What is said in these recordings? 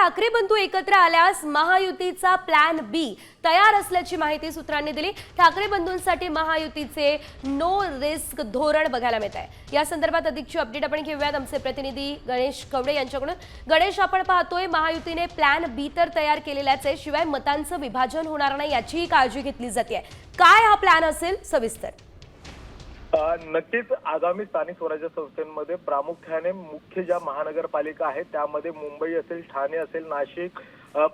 ठाकरे बंधू एकत्र आल्यास महायुतीचा प्लॅन बी तयार असल्याची माहिती सूत्रांनी दिली। ठाकरे बंधूंसाठी महायुतीचे नो रिस्क धोरण बघायला मिळत आहे। या संदर्भात अधिकची अपडेट आपण घेऊयात आमचे प्रतिनिधी गणेश कवडे यांच्याकडून। गणेश, आपण पाहतोय महायुतीने प्लॅन बी तर तयार केलेलाच आहे, शिवाय मतांचं विभाजन होणार नाही याचीही काळजी घेतली जाते। काय हा प्लॅन असेल सविस्तर? नक्कीच आगामी स्थानिक स्वराज्य संस्थांमध्ये प्रामुख्याने मुख्य ज्या महानगरपालिका आहेत त्यामध्ये मुंबई असेल, ठाणे असेल, नाशिक,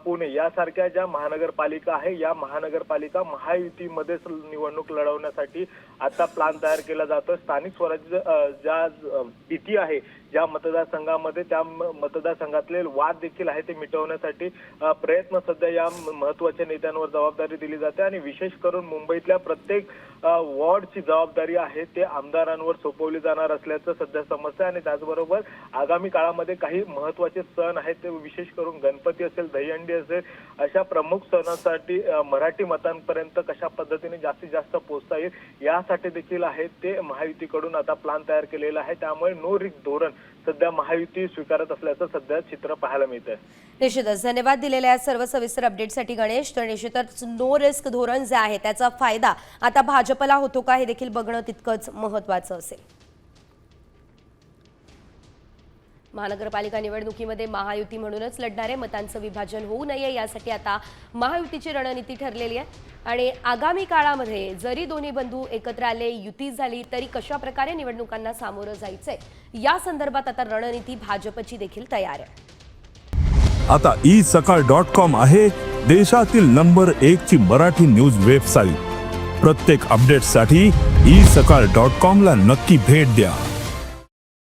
पुणे यासारख्या ज्या महानगरपालिका आहे या महानगरपालिका महायुतीमध्ये निवडणूक लढवण्यासाठी आता प्लॅन तयार केला जातो। स्थानिक स्वराज्य ज्या भीती आहे ज्या मतदारसंघामध्ये त्या मतदारसंघातले वाद देखील आहे ते मिटवण्यासाठी प्रयत्न सध्या या महत्त्वाच्या नेत्यांवर जबाबदारी दिली जाते आणि विशेष करून मुंबईतल्या प्रत्येक वॉर्डची जबाबदारी आहे ते आमदारांवर सोपवली जाणार असल्याचं सध्या समजतं। आणि त्याचबरोबर आगामी काळामध्ये काही महत्त्वाचे सण आहेत ते विशेष करून गणपती असेल, दहीहंडी असेल अशा प्रमुख सणांसाठी मराठी मतांपर्यंत कशा पद्धतीने जास्तीत जास्त पोहोचता येईल यासाठी देखील आहे ते महायुतीकडून आता प्लॅन तयार केलेला आहे। त्यामुळे नो रिस्क धोरण सध्या महायुती स्वीकारत असल्याचं सध्या चित्र पाहायला मिळतंय। निश्चितच धन्यवाद दिलेल्या सर्व सविस्तर अपडेटसाठी गणेश। तर निश्चितच नो रिस्क धोरण जे आहे त्याचा फायदा आता भाजपला होतो का हे देखील बघणं तितकंच महत्त्वाचं असेल। महानगरपालिका निवडणुकीमध्ये महायुती म्हणूनच लढणारे, मतांचं विभाजन होऊ नये यासाठी आता महायुतीची रणनीती ठरलेली आहे। आणि आगामी काळामध्ये जरी दोन्ही बंधू एकत्र आले, युती झाली तरी कशा प्रकारे निवडणुकांना सामोरं जायचंय या संदर्भात आता रणनीती भाजपची देखील तयार आहे। आता isakal.com आहे देशातील नंबर 1 ची मराठी न्यूज वेबसाईट। प्रत्येक अपडेटसाठी isakal.com ला नक्की भेट द्या।